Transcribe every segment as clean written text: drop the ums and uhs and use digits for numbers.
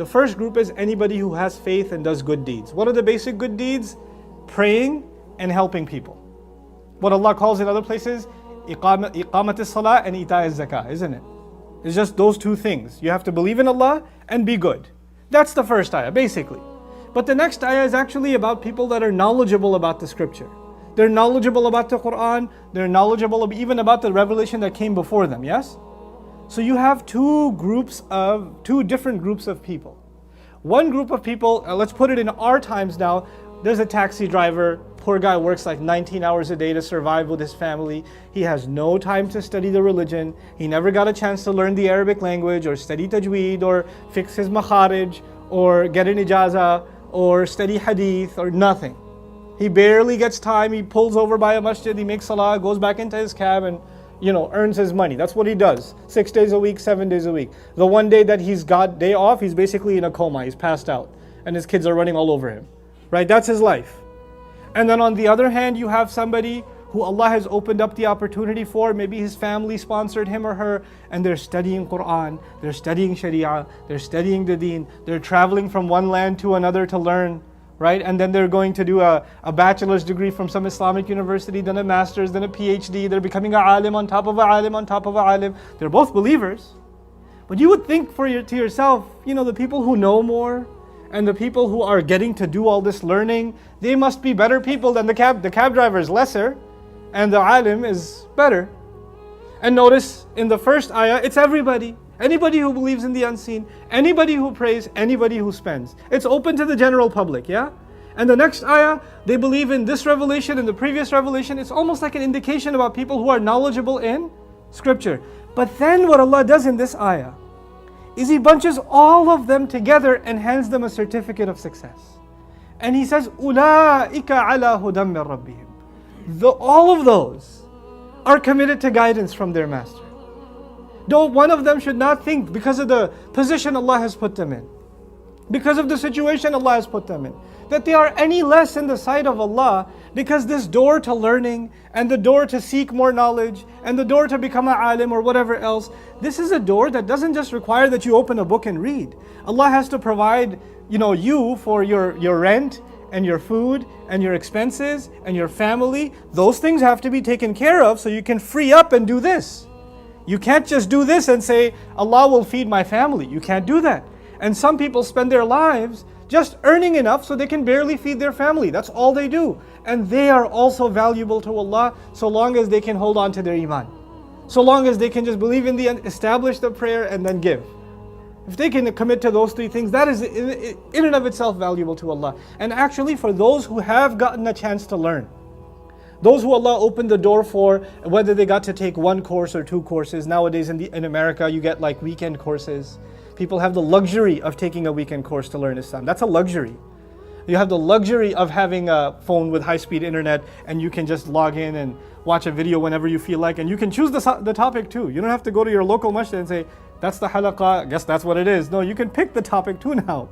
The first group is anybody who has faith and does good deeds. What are the basic good deeds? Praying and helping people. What Allah calls in other places, iqamat as-salah and ita az-zakah, isn't it? It's just those two things. You have to believe in Allah and be good. That's the first ayah, basically. But the next ayah is actually about people that are knowledgeable about the scripture. They're knowledgeable about the Quran. They're knowledgeable even about the revelation that came before them, yes? So you have two different groups of people. One group of people, let's put it in our times now, there's a taxi driver, poor guy works like 19 hours a day to survive with his family. He has no time to study the religion. He never got a chance to learn the Arabic language or study tajweed or fix his makharij or get an ijazah or study hadith or nothing. He barely gets time. He pulls over by a masjid, he makes salah, goes back into his cab and earns his money. That's what he does. 6 days a week, 7 days a week. The one day that he's got day off, he's basically in a coma. He's passed out. And his kids are running all over him. Right? That's his life. And then on the other hand, you have somebody who Allah has opened up the opportunity for. Maybe his family sponsored him or her, and they're studying Quran, they're studying Sharia, they're studying the Deen, they're traveling from one land to another to learn. Right? And then they're going to do a bachelor's degree from some Islamic university, then a master's, then a PhD. They're becoming a alim on top of a alim on top of a alim. They're both believers. But you would think to yourself, the people who know more and the people who are getting to do all this learning, they must be better people than the cab driver is lesser and the alim is better. And notice in the first ayah, it's everybody. Anybody who believes in the unseen, anybody who prays, anybody who spends. It's open to the general public, yeah? And the next ayah, they believe in this revelation and the previous revelation. It's almost like an indication about people who are knowledgeable in scripture. But then what Allah does in this ayah is He bunches all of them together and hands them a certificate of success. And He says, أُولَٰئِكَ عَلَىٰ هُدًى مِّن رَبِّهِمْ. All of those are committed to guidance from their master. Though one of them should not think because of the position Allah has put them in, because of the situation Allah has put them in, that they are any less in the sight of Allah, because this door to learning and the door to seek more knowledge and the door to become an alim or whatever else, this is a door that doesn't just require that you open a book and read. Allah has to provide you for your rent and your food and your expenses and your family. Those things have to be taken care of so you can free up and do this. You can't just do this and say, Allah will feed my family. You can't do that. And some people spend their lives just earning enough so they can barely feed their family. That's all they do. And they are also valuable to Allah so long as they can hold on to their iman. So long as they can just believe in the end, establish the prayer and then give. If they can commit to those three things, that is in and of itself valuable to Allah. And actually for those who have gotten a chance to learn, those who Allah opened the door for, whether they got to take one course or two courses. Nowadays in America, you get like weekend courses. People have the luxury of taking a weekend course to learn Islam. That's a luxury. You have the luxury of having a phone with high-speed internet and you can just log in and watch a video whenever you feel like. And you can choose the topic too. You don't have to go to your local masjid and say, that's the halaqah, I guess that's what it is. No, you can pick the topic too now.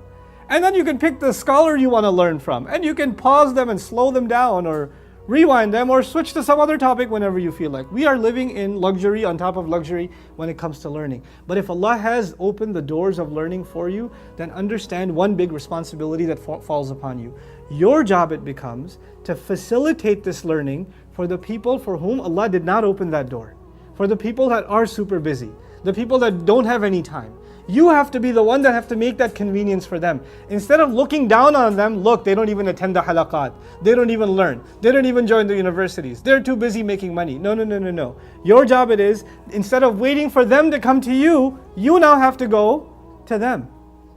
And then you can pick the scholar you want to learn from. And you can pause them and slow them down or rewind them or switch to some other topic whenever you feel like. We are living in luxury on top of luxury when it comes to learning. But if Allah has opened the doors of learning for you, then understand one big responsibility that falls upon you. Your job it becomes to facilitate this learning for the people for whom Allah did not open that door. For the people that are super busy, the people that don't have any time. You have to be the one that have to make that convenience for them. Instead of looking down on them, look, they don't even attend the halaqat. They don't even learn. They don't even join the universities. They're too busy making money. No. Your job it is, instead of waiting for them to come to you, you now have to go to them.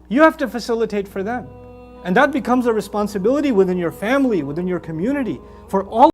You have to facilitate for them. And that becomes a responsibility within your family, within your community, for all